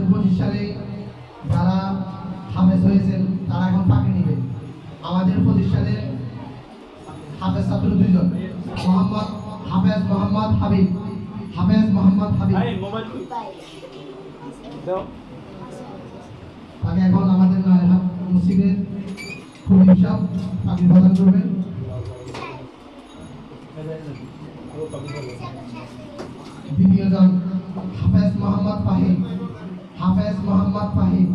2025 সালে যারা হাফেজ হয়েছেন তারা এখন ফাঁকি নেবে। আমাদের 25 সালে হাফেজ ছাত্র দুইজন, হাফেজ মোহাম্মদ হাবিব। তাকে এখন আমাদের মসজিদের খুব হিসাব আপনি প্রদান করবেন। দ্বিতীয়জন হাফেজ মোহাম্মদ ফাহিম।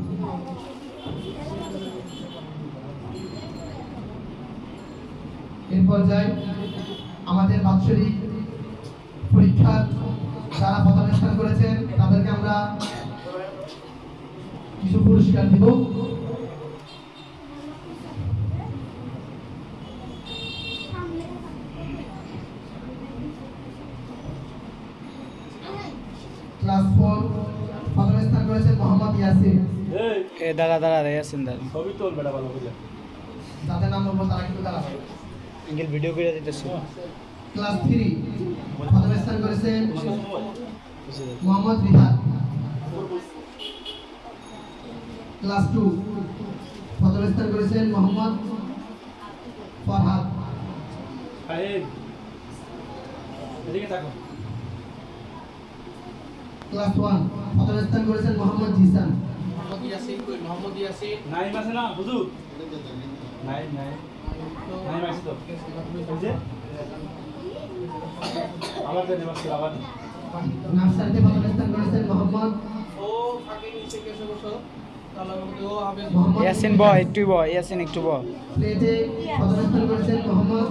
এরপর যাই আমাদের বাৎসরিক পরীক্ষার যারা প্রথম স্থান করেছেন তাদেরকে আমরা কিছু পুরস্কার দিব। ক্লাস 4 প্রথম স্থান করেছেন মোহাম্মদ ইয়াসিন। দাঁড়া ইয়াসিন দাঁড়া ছবি তোল বেটা ভালো করে। যাদের নাম বলবো তারা কিন্তু দাঁড়াবে। ইংলিশ ভিডিও করে দিতেছি। ক্লাস 3 প্রথম স্থান করেছেন মোহাম্মদ রিহাদ। ক্লাস 2 প্রথম স্থান করেছেন মোহাম্মদ ফরহাদ। এদিকে তাকো। ক্লাস 1 প্রথম স্থান করেছেন মোহাম্মদ জিসান। মোহাম্মদ ইয়াসিন নাইম আছে না হুজুর? নাইম আছে তো। এই যে আবার দেন আবার। নার্সারিতে প্রথম স্থান করেছেন মোহাম্মদ ইয়াসিন একটু ব প্লেতে প্রথম স্থান করেছেন মোহাম্মদ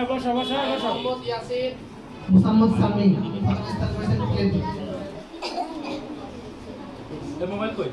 বসা মোহাম্মদ ইয়াসিন মুসাম্মদ সামি। প্রথম স্থান করেছেন প্লেতে। মোবাইল কই?